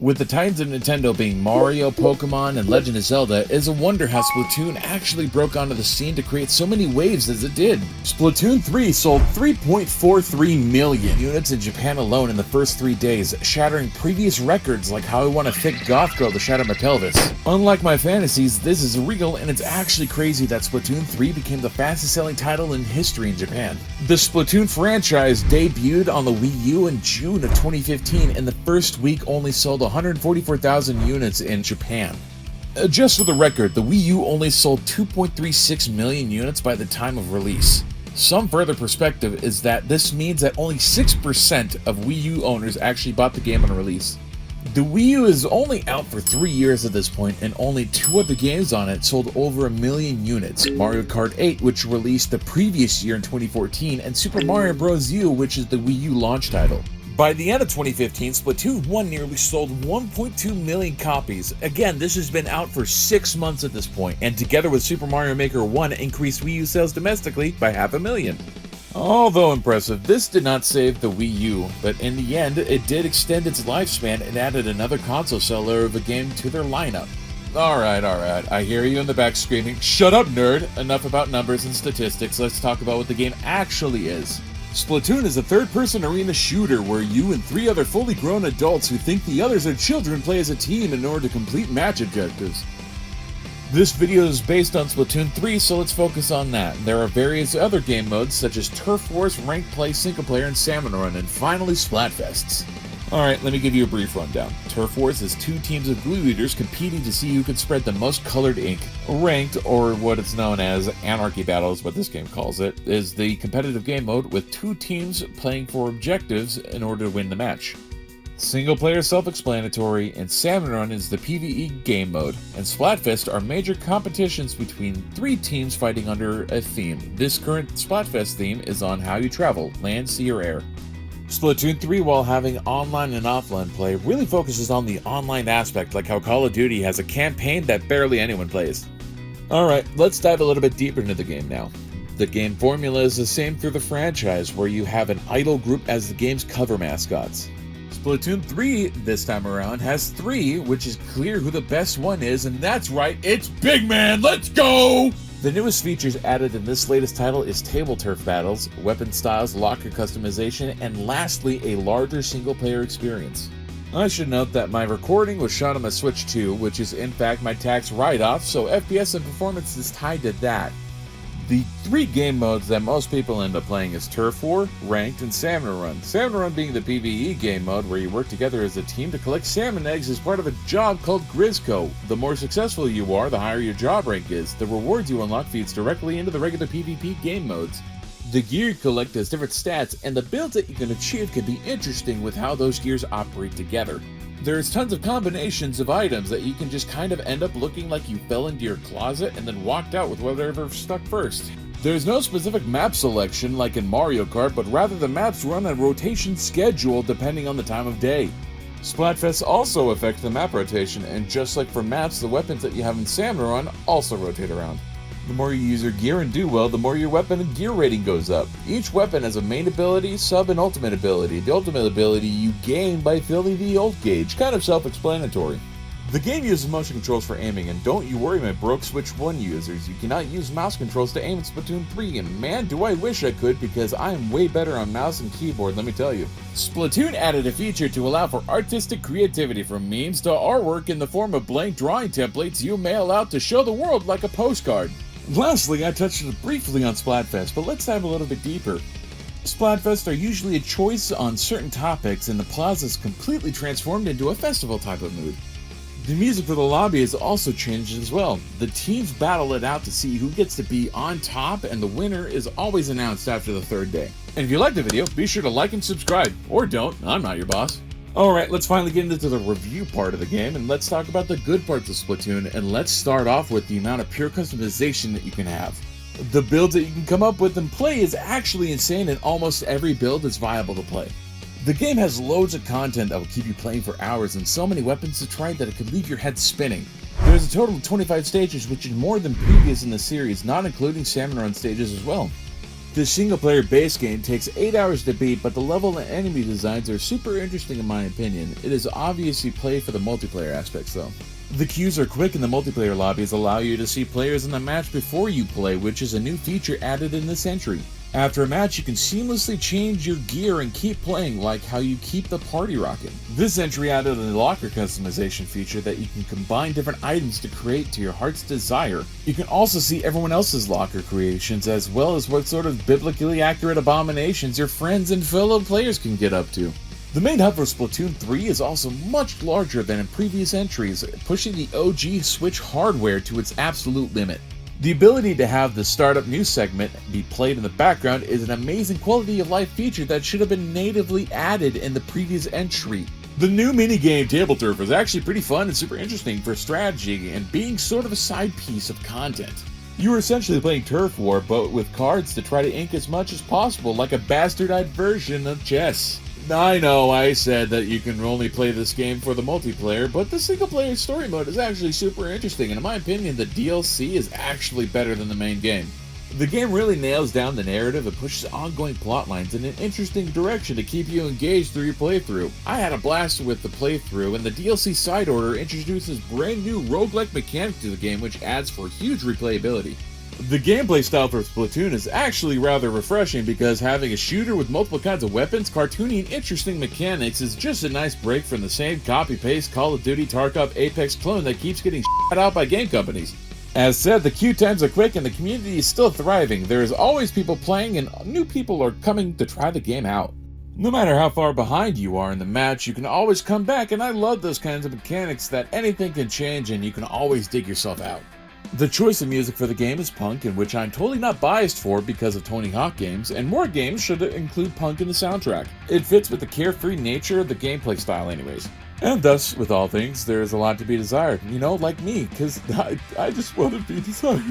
With the titans of Nintendo being Mario, Pokemon, and Legend of Zelda, it is a wonder how Splatoon actually broke onto the scene to create so many waves as it did. Splatoon 3 sold 3.43 million units in Japan alone in the first 3 days, shattering previous records like how I want a thick goth girl to shatter my pelvis. Unlike my fantasies, this is real, and it's actually crazy that Splatoon 3 became the fastest selling title in history in Japan. The Splatoon franchise debuted on the Wii U in June of 2015, and the first week only sold 144,000 units in Japan. Just for the record, the Wii U only sold 2.36 million units by the time of release. Some further perspective is that this means that only 6% of Wii U owners actually bought the game on release. The Wii U is only out for 3 years at this point, and only 2 other games on it sold over 1 million units. Mario Kart 8, which released the previous year in 2014, and Super Mario Bros. U, which is the Wii U launch title. By the end of 2015, Splatoon 1 nearly sold 1.2 million copies. Again, this has been out for 6 months at this point, and together with Super Mario Maker 1, increased Wii U sales domestically by 500,000. Although impressive, this did not save the Wii U, but in the end, it did extend its lifespan and added another console seller of a game to their lineup. Alright, I hear you in the back screaming, "Shut up, nerd!" Enough about numbers and statistics, let's talk about what the game actually is. Splatoon is a third-person arena shooter where you and 3 other fully grown adults who think the others are children play as a team in order to complete match objectives. This video is based on Splatoon 3, so let's focus on that. There are various other game modes such as Turf Wars, Ranked Play, Single Player, and Salmon Run, and finally Splatfests. Alright, let me give you a brief rundown. Turf Wars is 2 teams of glue eaters competing to see who can spread the most colored ink. Ranked, or what it's known as Anarchy Battles, what this game calls it, is the competitive game mode with 2 teams playing for objectives in order to win the match. Single player is self-explanatory, and Salmon Run is the PvE game mode, and Splatfest are major competitions between 3 teams fighting under a theme. This current Splatfest theme is on how you travel, land, sea, or air. Splatoon 3, while having online and offline play, really focuses on the online aspect, like how Call of Duty has a campaign that barely anyone plays. Alright, let's dive a little bit deeper into the game now. The game formula is the same through the franchise, where you have an idol group as the game's cover mascots. Splatoon 3, this time around, has 3, which is clear who the best one is, and that's right, it's Big Man, let's go! The newest features added in this latest title is table turf battles, weapon styles, locker customization, and lastly, a larger single-player experience. I should note that my recording was shot on my Switch 2, which is in fact my tax write-off, so FPS and performance is tied to that. The 3 game modes that most people end up playing is Turf War, Ranked, and Salmon Run. Salmon Run being the PvE game mode where you work together as a team to collect salmon eggs as part of a job called Grizzco. The more successful you are, the higher your job rank is. The rewards you unlock feeds directly into the regular PvP game modes. The gear you collect has different stats, and the builds that you can achieve can be interesting with how those gears operate together. There's tons of combinations of items that you can just kind of end up looking like you fell into your closet and then walked out with whatever stuck first. There's no specific map selection like in Mario Kart, but rather the maps run a rotation schedule depending on the time of day. Splatfests also affect the map rotation, and just like for maps, the weapons that you have in Salmon Run also rotate around. The more you use your gear and do well, the more your weapon and gear rating goes up. Each weapon has a main ability, sub, and ultimate ability. The ultimate ability you gain by filling the ult gauge, kind of self-explanatory. The game uses motion controls for aiming, and don't you worry my broke Switch 1 users, you cannot use mouse controls to aim in Splatoon 3, and man do I wish I could because I am way better on mouse and keyboard, let me tell you. Splatoon added a feature to allow for artistic creativity from memes to artwork in the form of blank drawing templates you mail out to show the world like a postcard. Lastly, I touched briefly on Splatfest, but let's dive a little bit deeper. Splatfests are usually a choice on certain topics, and the plaza is completely transformed into a festival type of mood. The music for the lobby has also changed as well. The teams battle it out to see who gets to be on top, and the winner is always announced after the 3rd day. And if you like the video, be sure to like and subscribe. Or don't, I'm not your boss. Alright, let's finally get into the review part of the game, and let's talk about the good parts of Splatoon, and let's start off with the amount of pure customization that you can have. The builds that you can come up with and play is actually insane, and almost every build is viable to play. The game has loads of content that will keep you playing for hours, and so many weapons to try that it could leave your head spinning. There's a total of 25 stages, which is more than previous in the series, not including Salmon Run stages as well. The single-player base game takes 8 hours to beat, but the level and enemy designs are super interesting in my opinion. It is obvious you play for the multiplayer aspects though. The queues are quick and the multiplayer lobbies allow you to see players in the match before you play, which is a new feature added in this entry. After a match, you can seamlessly change your gear and keep playing, like how you keep the party rocking. This entry added a locker customization feature that you can combine different items to create to your heart's desire. You can also see everyone else's locker creations, as well as what sort of biblically accurate abominations your friends and fellow players can get up to. The main hub for Splatoon 3 is also much larger than in previous entries, pushing the OG Switch hardware to its absolute limit. The ability to have the startup news segment be played in the background is an amazing quality of life feature that should have been natively added in the previous entry. The new minigame Table Turf is actually pretty fun and super interesting for strategy and being sort of a side piece of content. You are essentially playing Turf War, but with cards to try to ink as much as possible, like a bastardized version of chess. I know I said that you can only play this game for the multiplayer, but the single-player story mode is actually super interesting, and in my opinion, the DLC is actually better than the main game. The game really nails down the narrative and pushes ongoing plot lines in an interesting direction to keep you engaged through your playthrough. I had a blast with the playthrough, and the DLC side order introduces brand new roguelike mechanic to the game, which adds for huge replayability. The gameplay style for Splatoon is actually rather refreshing because having a shooter with multiple kinds of weapons, cartoony and interesting mechanics is just a nice break from the same copy-paste Call of Duty Tarkov Apex clone that keeps getting shut out by game companies. As said, the queue times are quick and the community is still thriving. There is always people playing and new people are coming to try the game out. No matter how far behind you are in the match, you can always come back, and I love those kinds of mechanics that anything can change and you can always dig yourself out. The choice of music for the game is punk, in which I'm totally not biased for because of Tony Hawk games, and more games should include punk in the soundtrack. It fits with the carefree nature of the gameplay style anyways. And thus, with all things, there is a lot to be desired. You know, like me, because I just want to be desired.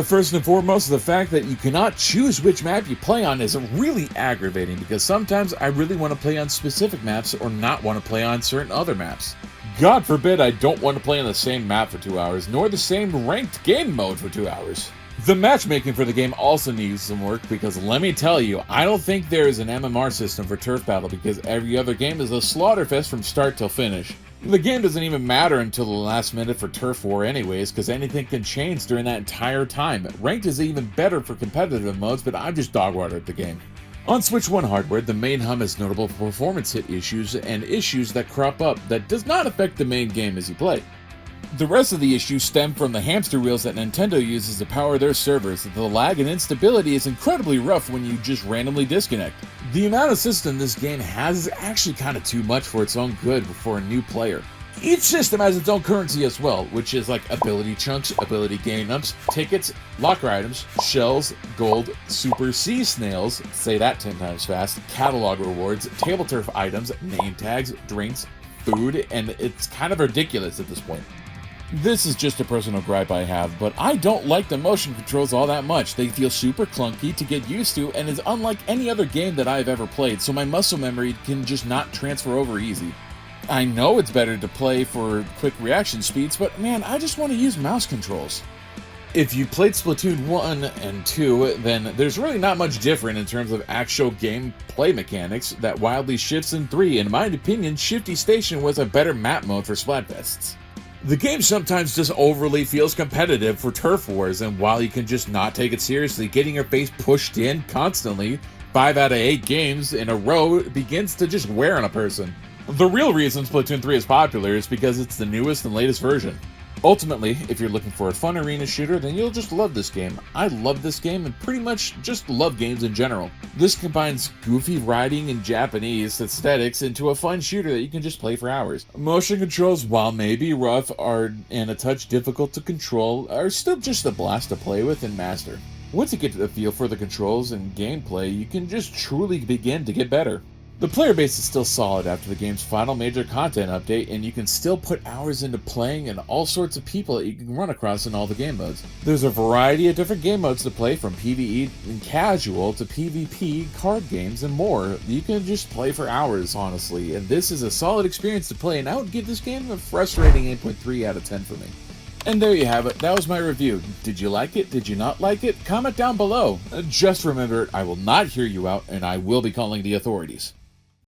First and foremost, the fact that you cannot choose which map you play on is really aggravating, because sometimes I really want to play on specific maps or not want to play on certain other maps. God forbid I don't want to play on the same map for 2 hours, nor the same ranked game mode for 2 hours. The matchmaking for the game also needs some work, because let me tell you, I don't think there is an MMR system for Turf Battle, because every other game is a slaughterfest from start till finish. The game doesn't even matter until the last minute for Turf War anyways, because anything can change during that entire time. Ranked is even better for competitive modes, but I'm just dogwatered the game. On Switch 1 hardware, the main hum has notable performance hit issues and issues that crop up that does not affect the main game as you play. The rest of the issues stem from the hamster wheels that Nintendo uses to power their servers. The lag and instability is incredibly rough when you just randomly disconnect. The amount of system this game has is actually kind of too much for its own good for a new player. Each system has its own currency as well, which is like ability chunks, ability gain-ups, tickets, locker items, shells, gold, super sea snails, say that 10 times fast, catalog rewards, table turf items, name tags, drinks, food, and it's kind of ridiculous at this point. This is just a personal gripe I have, but I don't like the motion controls all that much. They feel super clunky to get used to and is unlike any other game that I've ever played, so my muscle memory can just not transfer over easy. I know it's better to play for quick reaction speeds, but man, I just want to use mouse controls. If you played Splatoon 1 and 2, then there's really not much different in terms of actual gameplay mechanics that wildly shifts in 3. In my opinion, Shifty Station was a better map mode for Splatfests. The game sometimes just overly feels competitive for Turf Wars, and while you can just not take it seriously, getting your face pushed in constantly, 5 out of 8 games in a row begins to just wear on a person. The real reason Splatoon 3 is popular is because it's the newest and latest version. Ultimately, if you're looking for a fun arena shooter, then you'll just love this game. I love this game and pretty much just love games in general. This combines goofy writing and Japanese aesthetics into a fun shooter that you can just play for hours. Motion controls, while maybe rough and a touch difficult to control, are still just a blast to play with and master. Once you get a feel for the controls and gameplay, you can just truly begin to get better. The player base is still solid after the game's final major content update, and you can still put hours into playing and all sorts of people that you can run across in all the game modes. There's a variety of different game modes to play, from PvE and casual to PvP, card games, and more. You can just play for hours, honestly, and this is a solid experience to play, and I would give this game a frustrating 8.3 out of 10 for me. And there you have it. That was my review. Did you like it? Did you not like it? Comment down below. Just remember, I will not hear you out, and I will be calling the authorities.